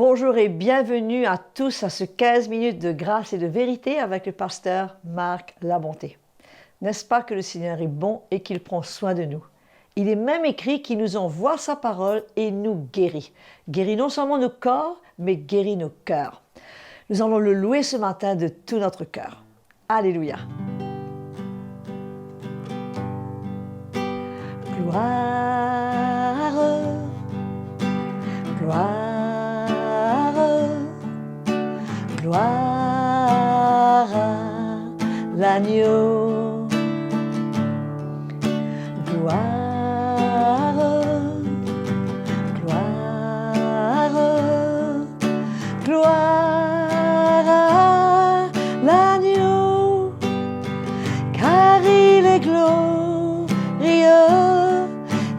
Bonjour et bienvenue à tous à ce 15 minutes de grâce et de vérité avec le pasteur Marc Labonté. N'est-ce pas que le Seigneur est bon et qu'il prend soin de nous? Il est même écrit qu'il nous envoie sa parole et nous guérit. Guérit non seulement nos corps, mais guérit nos cœurs. Nous allons le louer ce matin de tout notre cœur. Alléluia. Gloire, gloire. Gloire à l'agneau, gloire, gloire, gloire à l'agneau, car il est glorieux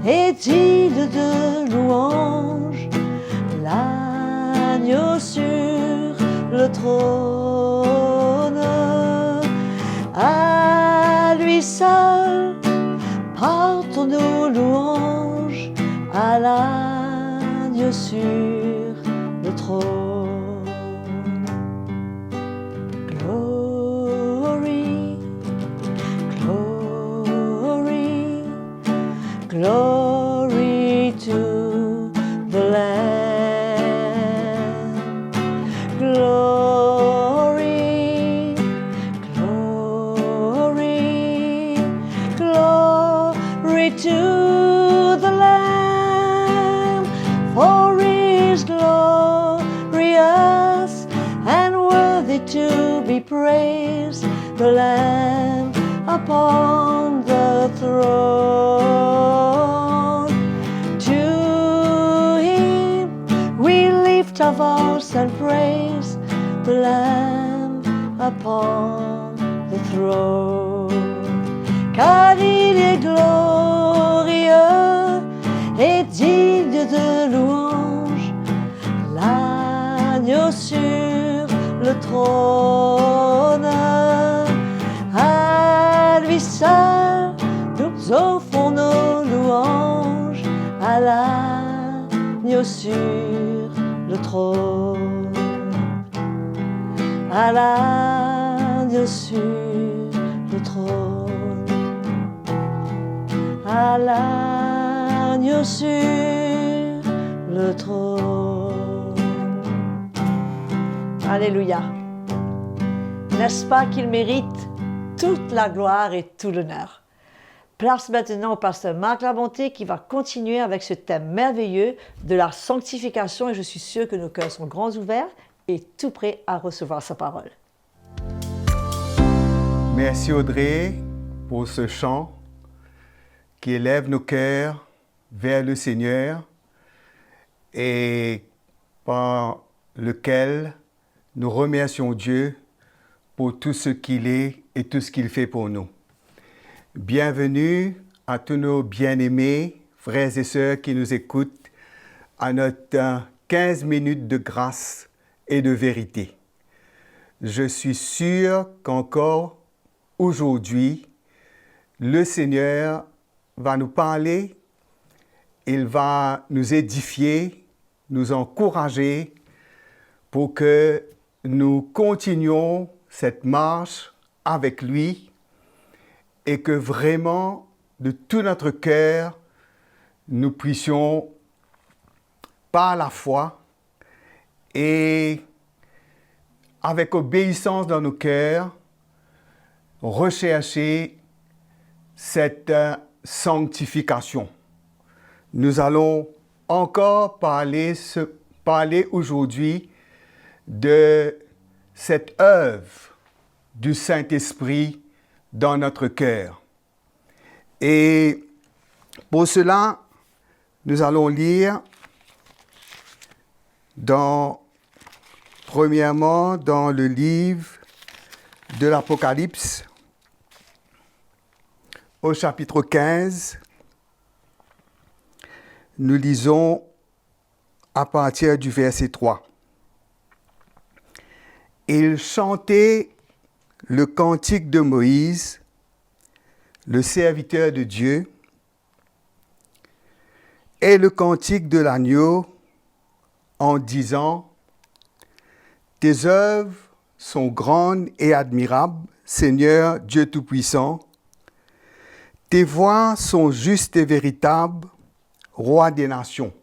et digne de louange, l'agneau sur le trône, à lui seul portons nos louanges, à l'agneau sur le trône. Glory, glory, glory to the Lamb. Glory, glory, glory to the Lamb, for he is glorious and worthy to be praised, the Lamb upon the throne. To him we lift our voice and praise, the Lamb upon the throne. Car il est glorieux et digne de louange, l'agneau sur le trône. À lui seul nous offrons nos louanges, à l'agneau sur le trône, à l'agneau sur le trône, à l'agneau sur le trône. Alléluia. N'est-ce pas qu'il mérite toute la gloire et tout l'honneur? Place maintenant au pasteur Marc Labonté qui va continuer avec ce thème merveilleux de la sanctification, et je suis sûre que nos cœurs sont grands ouverts et tout prêts à recevoir sa parole. Merci Audrey pour ce chant qui élève nos cœurs vers le Seigneur et par lequel nous remercions Dieu pour tout ce qu'il est et tout ce qu'il fait pour nous. Bienvenue à tous nos bien-aimés frères et sœurs qui nous écoutent à notre 15 minutes de grâce et de vérité. Je suis sûr qu'encore aujourd'hui, le Seigneur va nous parler, il va nous édifier, nous encourager pour que nous continuions cette marche avec lui et que vraiment, de tout notre cœur, nous puissions, par la foi et avec obéissance dans nos cœurs, rechercher cette sanctification. Nous allons encore parler aujourd'hui de cette œuvre du Saint-Esprit dans notre cœur. Et pour cela, nous allons lire premièrement dans le livre de l'Apocalypse, au chapitre 15, nous lisons à partir du verset 3. Il chantait le cantique de Moïse, le serviteur de Dieu, et le cantique de l'agneau en disant tes œuvres sont grandes et admirables, Seigneur Dieu Tout-Puissant. Tes voies sont justes et véritables, Roi des nations.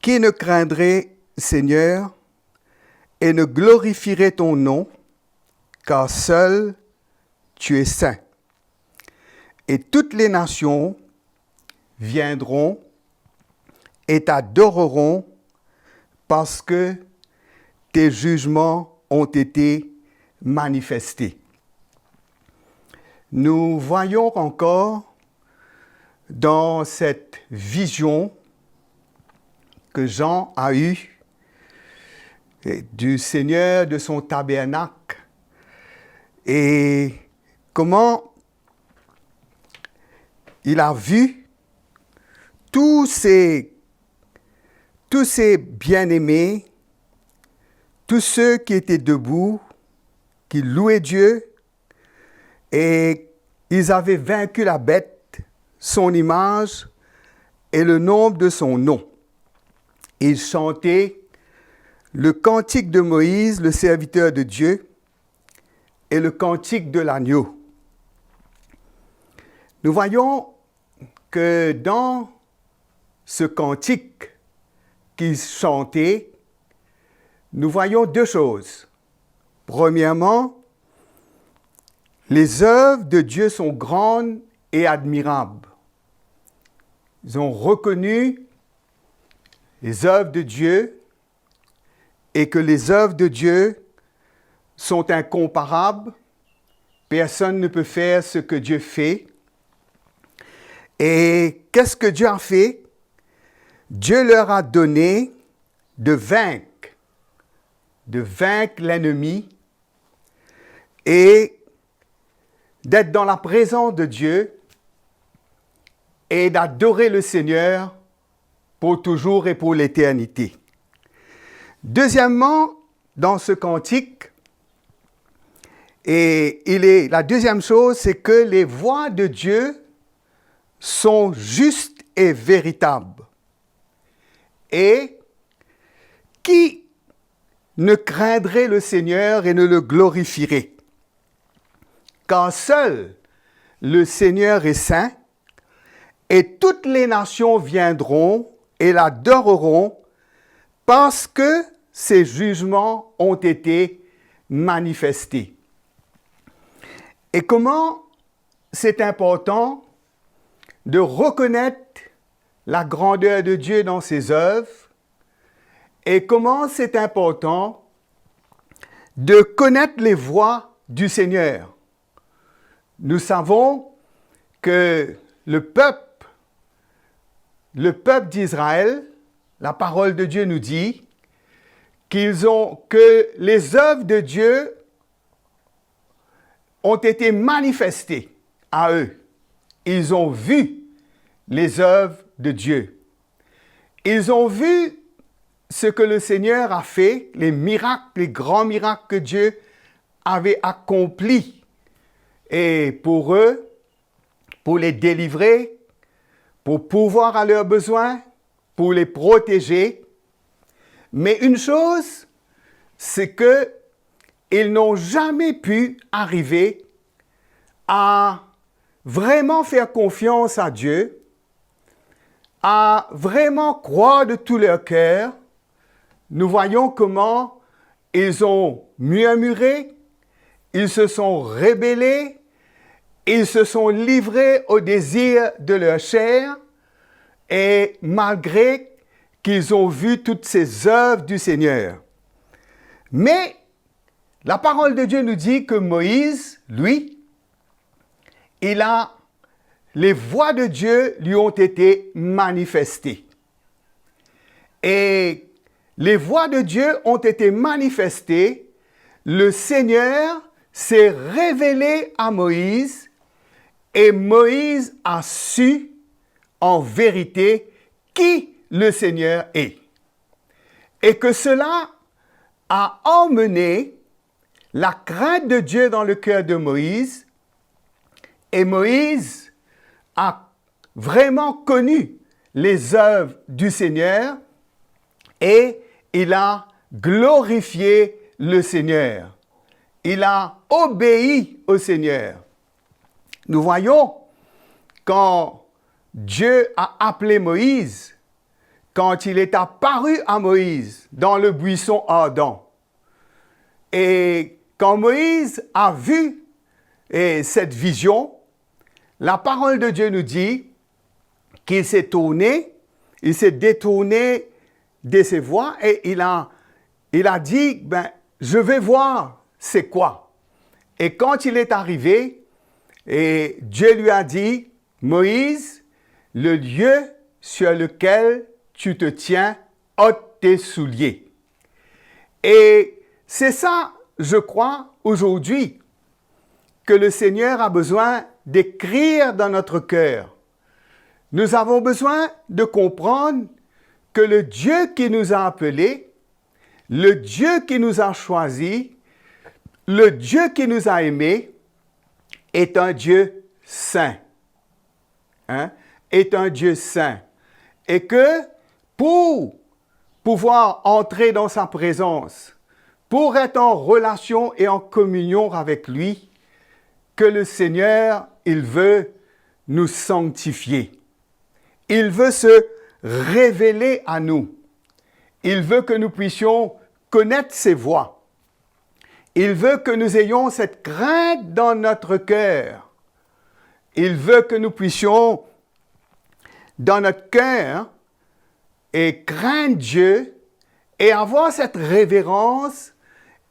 Qui ne craindrait, Seigneur, et ne glorifierait ton nom, car seul tu es saint. Et toutes les nations viendront et t'adoreront parce que tes jugements ont été manifestés. Nous voyons encore dans cette vision que Jean a eue du Seigneur, de son tabernacle, et comment il a vu tous ces bien-aimés, tous ceux qui étaient debout, qui louaient Dieu, et ils avaient vaincu la bête, son image et le nombre de son nom. Ils chantaient le cantique de Moïse, le serviteur de Dieu, et le cantique de l'agneau. Nous voyons que dans ce cantique qu'ils chantaient, nous voyons deux choses. Premièrement, les œuvres de Dieu sont grandes et admirables. Ils ont reconnu les œuvres de Dieu et que les œuvres de Dieu sont incomparables. Personne ne peut faire ce que Dieu fait. Et qu'est-ce que Dieu a fait? Dieu leur a donné de vaincre l'ennemi et d'être dans la présence de Dieu et d'adorer le Seigneur pour toujours et pour l'éternité. Deuxièmement, dans ce cantique, la deuxième chose, c'est que les voies de Dieu sont justes et véritables. Et qui ne craindrait le Seigneur et ne le glorifierait? Car seul le Seigneur est saint, et toutes les nations viendront et l'adoreront parce que ses jugements ont été manifestés. Et comment c'est important de reconnaître la grandeur de Dieu dans ses œuvres et comment c'est important de connaître les voies du Seigneur. Nous savons que le peuple d'Israël, la parole de Dieu nous dit que les œuvres de Dieu ont été manifestées à eux. Ils ont vu les œuvres de Dieu. Ils ont vu ce que le Seigneur a fait, les miracles, les grands miracles que Dieu avait accomplis. Et pour eux, pour les délivrer, pour pourvoir à leurs besoins, pour les protéger. Mais une chose, c'est qu'ils n'ont jamais pu arriver à vraiment faire confiance à Dieu, à vraiment croire de tout leur cœur. Nous voyons comment ils ont murmuré, ils se sont rebellés, ils se sont livrés au désir de leur chair, et malgré qu'ils ont vu toutes ces œuvres du Seigneur. Mais la parole de Dieu nous dit que Moïse, lui, les voies de Dieu lui ont été manifestées. Et les voies de Dieu ont été manifestées. Le Seigneur s'est révélé à Moïse et Moïse a su en vérité qui le Seigneur est. Et que cela a emmené la crainte de Dieu dans le cœur de Moïse. Et Moïse a vraiment connu les œuvres du Seigneur et il a glorifié le Seigneur. Il a obéi au Seigneur. Nous voyons quand Dieu a appelé Moïse, quand il est apparu à Moïse dans le buisson ardent. Et quand Moïse a vu cette vision, la parole de Dieu nous dit qu'il s'est tourné, il s'est détourné de ses voies et il a dit, ben, je vais voir c'est quoi. Et quand il est arrivé, et Dieu lui a dit, Moïse, le lieu sur lequel tu te tiens, ôte tes souliers. Et c'est ça, je crois, aujourd'hui, que le Seigneur a besoin d'écrire dans notre cœur. Nous avons besoin de comprendre que le Dieu qui nous a appelés, le Dieu qui nous a choisis, le Dieu qui nous a aimés, est un Dieu saint. Est un Dieu saint. Et que pour pouvoir entrer dans sa présence, pour être en relation et en communion avec lui, que le Seigneur, il veut nous sanctifier. Il veut se révéler à nous. Il veut que nous puissions connaître ses voies. Il veut que nous ayons cette crainte dans notre cœur. Il veut que nous puissions, dans notre cœur, et craindre Dieu et avoir cette révérence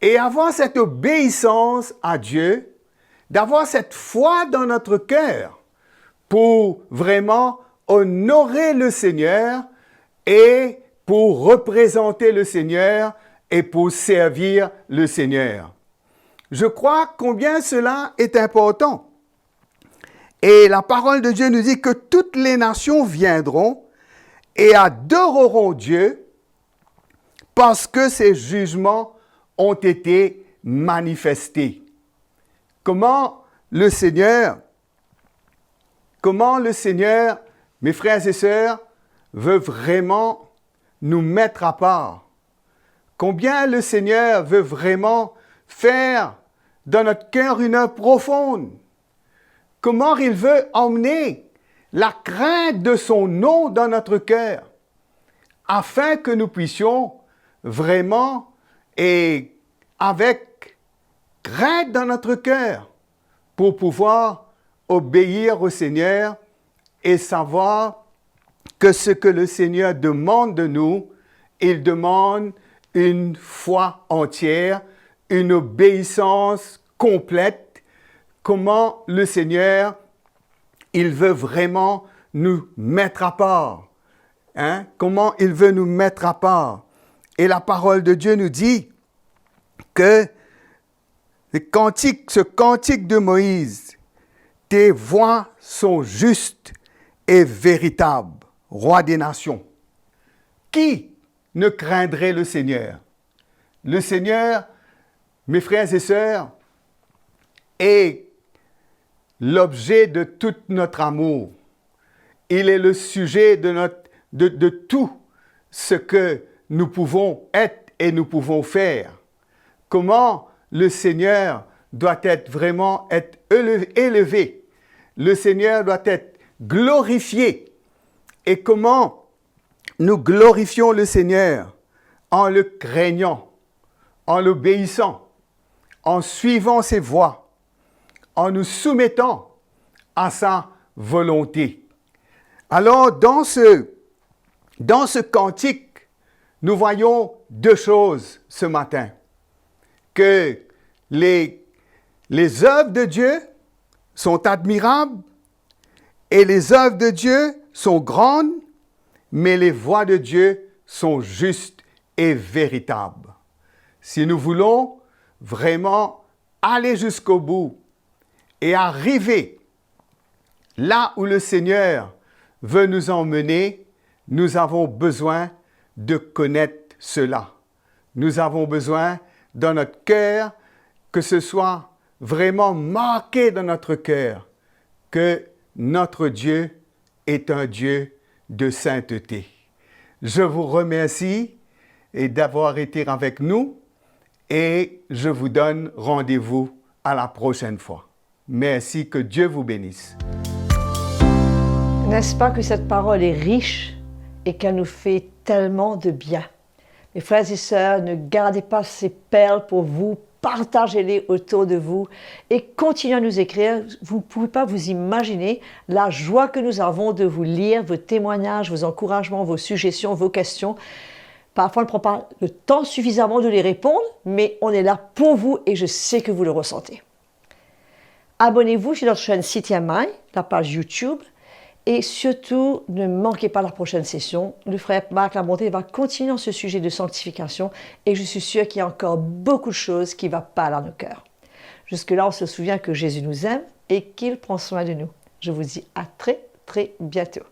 et avoir cette obéissance à Dieu, d'avoir cette foi dans notre cœur pour vraiment honorer le Seigneur et pour représenter le Seigneur et pour servir le Seigneur. Je crois combien cela est important. Et la parole de Dieu nous dit que toutes les nations viendront et adoreront Dieu parce que ses jugements ont été manifestés. Comment le Seigneur, mes frères et sœurs, veut vraiment nous mettre à part. Combien le Seigneur veut vraiment faire dans notre cœur une œuvre profonde. Comment il veut emmener la crainte de son nom dans notre cœur, afin que nous puissions vraiment, et avec crainte dans notre cœur, pour pouvoir obéir au Seigneur et savoir que ce que le Seigneur demande de nous, il demande une foi entière, une obéissance complète. Comment le Seigneur, il veut vraiment nous mettre à part. Comment il veut nous mettre à part. Et la parole de Dieu nous dit que ce cantique de Moïse, tes voix sont justes et véritables, roi des nations. Qui ne craindrait le Seigneur? Le Seigneur, mes frères et sœurs, est l'objet de tout notre amour. Il est le sujet de tout ce que nous pouvons être et nous pouvons faire. Comment le Seigneur doit être vraiment élevé. Le Seigneur doit être glorifié. Et comment nous glorifions le Seigneur? En le craignant, en l'obéissant, en suivant ses voies, en nous soumettant à sa volonté. Alors, dans ce cantique, nous voyons deux choses ce matin. Que les œuvres de Dieu sont admirables et les œuvres de Dieu sont grandes, mais les voies de Dieu sont justes et véritables. Si nous voulons vraiment aller jusqu'au bout et arriver là où le Seigneur veut nous emmener, nous avons besoin de connaître cela. Nous avons besoin dans notre cœur que ce soit vraiment marqué dans notre cœur que notre Dieu est un Dieu de sainteté. Je vous remercie et d'avoir été avec nous. Et je vous donne rendez-vous à la prochaine fois. Merci, que Dieu vous bénisse. N'est-ce pas que cette parole est riche et qu'elle nous fait tellement de bien? Mes frères et sœurs, ne gardez pas ces perles pour vous, partagez-les autour de vous et continuez à nous écrire. Vous ne pouvez pas vous imaginer la joie que nous avons de vous lire, vos témoignages, vos encouragements, vos suggestions, vos questions. Parfois, on ne prend pas le temps suffisamment de les répondre, mais on est là pour vous et je sais que vous le ressentez. Abonnez-vous sur notre chaîne CTMI, la page YouTube, et surtout, ne manquez pas la prochaine session. Le frère Marc Labonté va continuer dans ce sujet de sanctification et je suis sûre qu'il y a encore beaucoup de choses qui ne vont pas dans nos cœurs. Jusque-là, on se souvient que Jésus nous aime et qu'il prend soin de nous. Je vous dis à très, très bientôt.